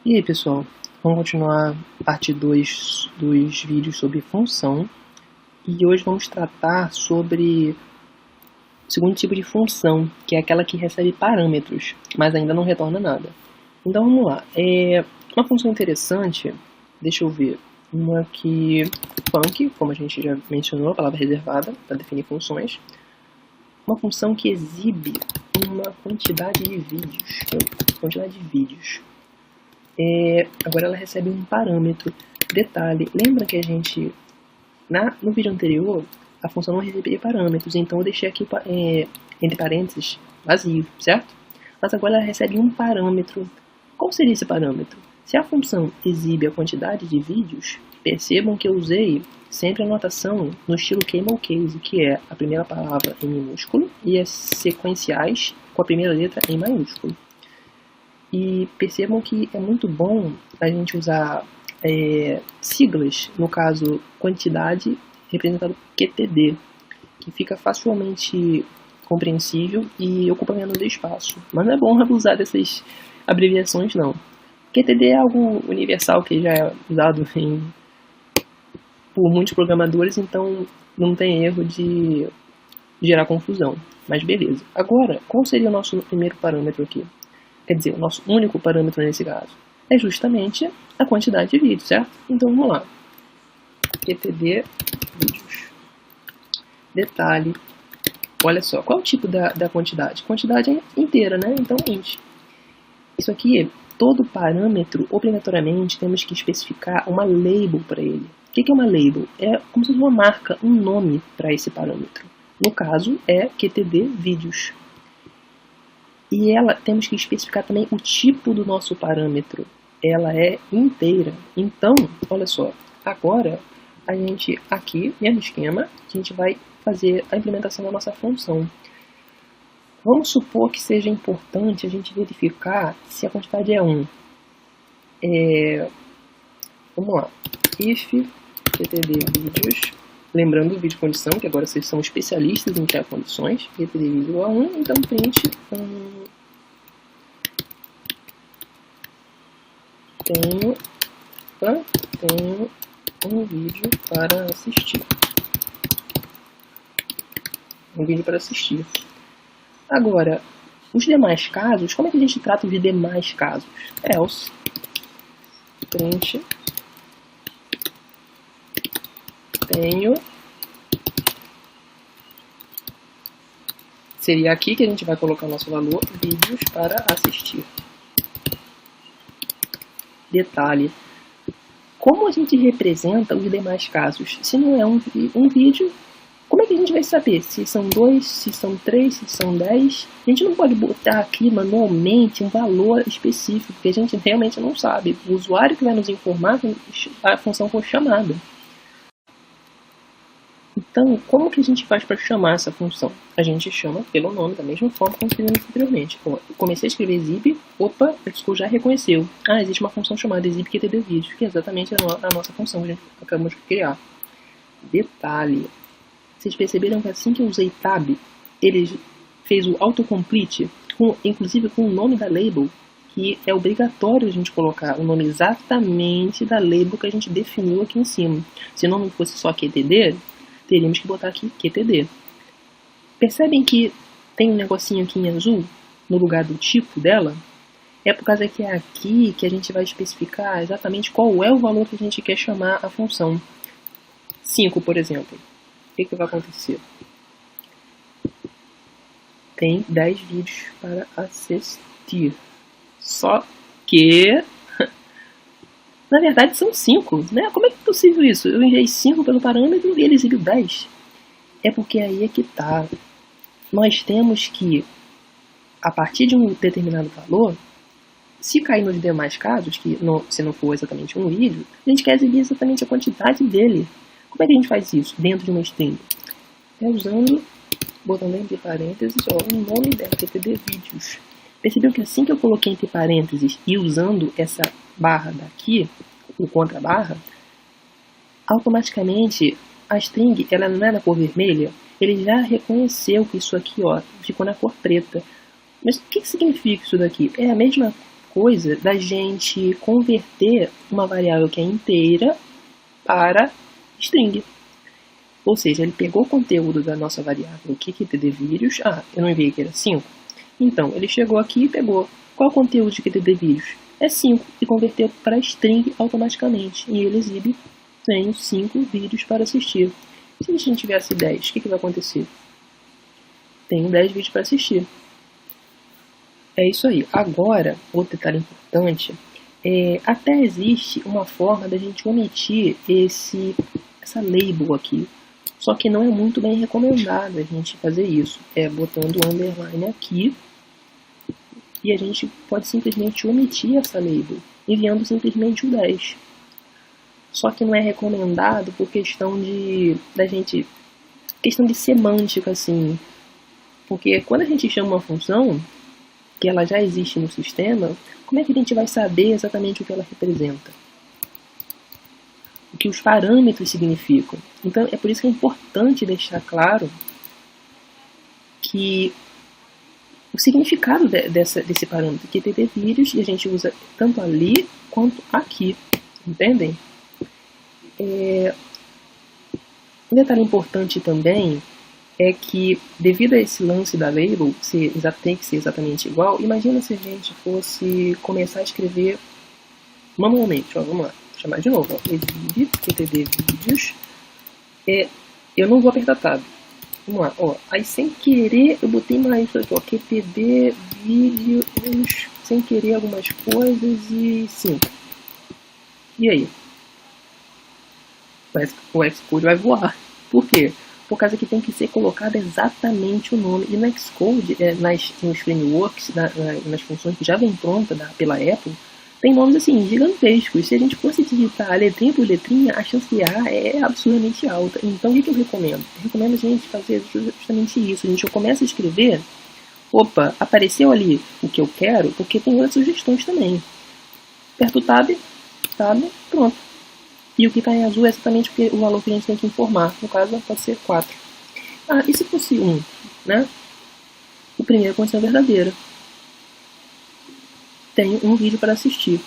E aí, pessoal, vamos continuar a parte 2 dos vídeos sobre função. E hoje vamos tratar sobre o segundo tipo de função, que é aquela que recebe parâmetros, mas ainda não retorna nada. Então vamos lá. Uma função interessante, deixa eu ver, uma que func, como a gente já mencionou, a palavra reservada para definir funções. Uma função que exibe uma quantidade de vídeos. Agora ela recebe um parâmetro. Detalhe, lembra que a gente, no vídeo anterior, a função não recebia parâmetros, então eu deixei aqui entre parênteses vazio, certo? Mas agora ela recebe um parâmetro. Qual seria esse parâmetro? Se a função exibe a quantidade de vídeos, percebam que eu usei sempre a notação no estilo camel case, que é a primeira palavra em minúsculo e as sequenciais com a primeira letra em maiúsculo. E percebam que é muito bom a gente usar siglas, no caso quantidade representado por QTD, que fica facilmente compreensível e ocupa menos espaço. Mas não é bom abusar dessas abreviações não. QTD é algo universal que já é usado por muitos programadores, então não tem erro de gerar confusão. Mas beleza. Agora, qual seria o nosso primeiro parâmetro aqui? Quer dizer, o nosso único parâmetro nesse caso é justamente a quantidade de vídeos, certo? Então vamos lá. QTD vídeos. Detalhe. Olha só, qual é o tipo da quantidade? Quantidade é inteira, né? Então, int. Isso aqui, todo parâmetro, obrigatoriamente, temos que especificar uma label para ele. O que é uma label? É como se fosse uma marca, um nome para esse parâmetro. No caso, é QTD vídeos. E temos que especificar também o tipo do nosso parâmetro. Ela é inteira. Então, olha só, agora a gente aqui, mesmo esquema, a gente vai fazer a implementação da nossa função. Vamos supor que seja importante a gente verificar se a quantidade é 1. Vamos lá. If QTD vídeos, lembrando o vídeo condição, que agora vocês são especialistas em criar condições, QTD vídeo igual a 1, então print tenho um vídeo para assistir. Agora, os demais casos, como é que a gente trata os demais casos? Else, print, tenho, seria aqui que a gente vai colocar o nosso valor, vídeos para assistir. Detalhe, como a gente representa os demais casos? Se não é um vídeo, como é que a gente vai saber se são 2, se são 3, se são 10? A gente não pode botar aqui manualmente um valor específico, porque a gente realmente não sabe. O usuário que vai nos informar que a função foi chamada. Então, como que a gente faz para chamar essa função? A gente chama pelo nome, da mesma forma como fizemos anteriormente. Eu comecei a escrever exib, opa, o Xcode já reconheceu. Existe uma função chamada exib QTD vídeos, que é exatamente a nossa função que a gente acabamos de criar. Detalhe, vocês perceberam que assim que eu usei tab, ele fez o autocomplete, inclusive com o nome da label, que é obrigatório a gente colocar o nome exatamente da label que a gente definiu aqui em cima. Se o nome fosse só QTD, teríamos que botar aqui QTD. Percebem que tem um negocinho aqui em azul no lugar do tipo dela? É por causa que é aqui que a gente vai especificar exatamente qual é o valor que a gente quer chamar a função. 5, por exemplo. O que vai acontecer? Tem 10 vídeos para assistir. Só que, na verdade, são 5, né? Como é que é possível isso? Eu enviei 5 pelo parâmetro e ele exibiu 10. É porque aí é que tá. Nós temos que, a partir de um determinado valor, se cair nos demais casos, se não for exatamente um vídeo, a gente quer exibir exatamente a quantidade dele. Como é que a gente faz isso dentro de uma string? Usando, botando entre parênteses, o nome dela, QTD vídeos. Percebeu que assim que eu coloquei entre parênteses e usando essa barra daqui, o contra barra, automaticamente a string, ela não é na cor vermelha, ele já reconheceu que isso aqui ficou na cor preta. Mas o que significa isso daqui? É a mesma coisa da gente converter uma variável que é inteira para string. Ou seja, ele pegou o conteúdo da nossa variável aqui, que TDVídeos. Eu não enviei que era 5. Então, ele chegou aqui e pegou. Qual o conteúdo de TDVídeos? É 5 e converteu para string automaticamente. E ele exibe, tenho 5 vídeos para assistir. Se a gente tivesse 10, o que vai acontecer? Tenho 10 vídeos para assistir. É isso aí. Agora, outro detalhe importante, até existe uma forma da gente omitir essa label aqui. Só que não é muito bem recomendado a gente fazer isso. Botando o underline aqui. E a gente pode simplesmente omitir essa label, enviando simplesmente o 10. Só que não é recomendado por questão de semântica, assim. Porque quando a gente chama uma função, que ela já existe no sistema, como é que a gente vai saber exatamente o que ela representa? O que os parâmetros significam. Então, é por isso que é importante deixar claro que o significado desse parâmetro, que é TDVídeos, e a gente usa tanto ali quanto aqui. Entendem? Um detalhe importante também é que, devido a esse lance da label tem que ser exatamente igual, imagina se a gente fosse começar a escrever manualmente. Vamos lá, vou chamar de novo. Exib, TDVídeos. Eu não vou apertar tab. Vamos lá, aí sem querer eu botei mais isso aqui, QTD, vídeos, sem querer algumas coisas e 5. E aí? O Xcode vai voar. Por quê? Por causa que tem que ser colocado exatamente o nome. E no Xcode, nos frameworks, nas funções que já vem pronta pela Apple, tem nomes assim, gigantescos. Se a gente fosse digitar letrinha por letrinha, a chance de errar é absurdamente alta. Então, o que eu recomendo? Eu recomendo a gente fazer justamente isso. A gente começa a escrever, apareceu ali o que eu quero, porque tem outras sugestões também. Aperto o tab, pronto. E o que está em azul é exatamente o valor que a gente tem que informar. No caso, pode ser 4. E se fosse 1, né? O primeiro condição é verdadeira. Tenho um vídeo para assistir.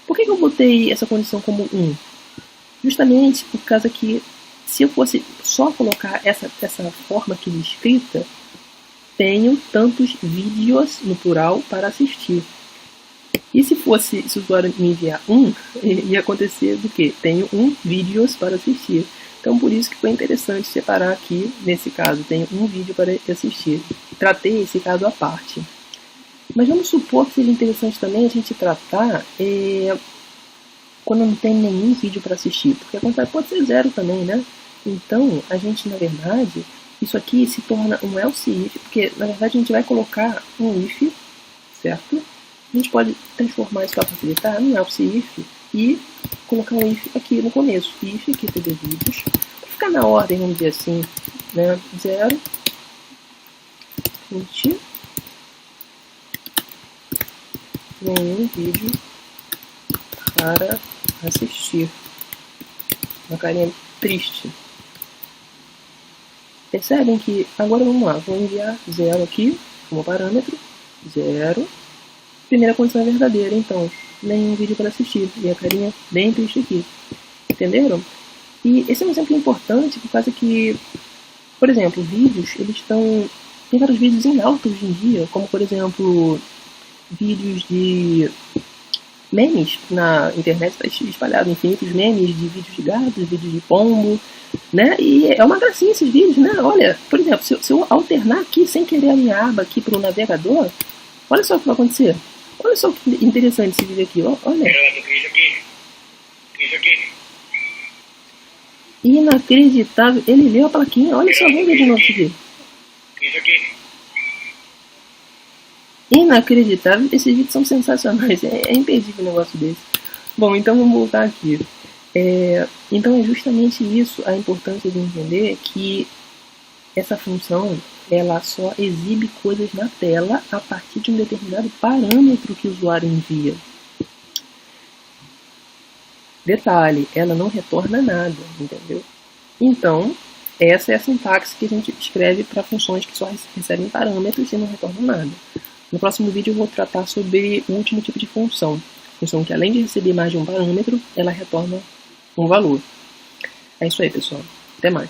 Por que eu botei essa condição como 1? Justamente por causa que, se eu fosse só colocar essa forma aqui de escrita, tenho tantos vídeos, no plural, para assistir. E se o usuário me enviar 1, ia acontecer do quê? Tenho vídeos para assistir. Então, por isso que foi interessante separar aqui, nesse caso, tenho um vídeo para assistir. Tratei esse caso à parte. Mas vamos supor que seja interessante também a gente tratar quando não tem nenhum vídeo para assistir. Porque pode ser 0 também, né? Então, a gente, na verdade, isso aqui se torna um else if, porque, na verdade, a gente vai colocar um if, certo? A gente pode transformar isso para facilitar no else if e colocar um if aqui no começo. If aqui TDVídeos. Para ficar na ordem, vamos dizer assim, né? 0, 20, nenhum vídeo para assistir. Uma carinha triste. Percebem que, agora vamos lá, vou enviar 0 aqui como parâmetro, 0. Primeira condição é verdadeira, então, nenhum vídeo para assistir. E a carinha bem triste aqui. Entenderam? E esse é um exemplo importante por causa que, por exemplo, vídeos, tem vários vídeos em alta hoje em dia, como por exemplo, vídeos de memes na internet, está espalhado infinitos memes de vídeos de gatos, vídeos de pombo, né? E é uma gracinha esses vídeos, né? Olha, por exemplo, se eu alternar aqui sem querer a minha aba aqui para o navegador, olha só o que vai acontecer. Olha só que interessante esse vídeo aqui, olha. Inacreditável. Ele leu a plaquinha, olha só, vamos ver de novo aqui. Inacreditável, esses vídeos são sensacionais, é imperdível um negócio desse. Bom, então vamos voltar aqui. Então é justamente isso a importância de entender que essa função ela só exibe coisas na tela a partir de um determinado parâmetro que o usuário envia. Detalhe, ela não retorna nada, entendeu? Então, essa é a sintaxe que a gente escreve para funções que só recebem parâmetros e não retornam nada. No próximo vídeo eu vou tratar sobre o último tipo de função que além de receber mais de um parâmetro, ela retorna um valor. É isso aí, pessoal. Até mais.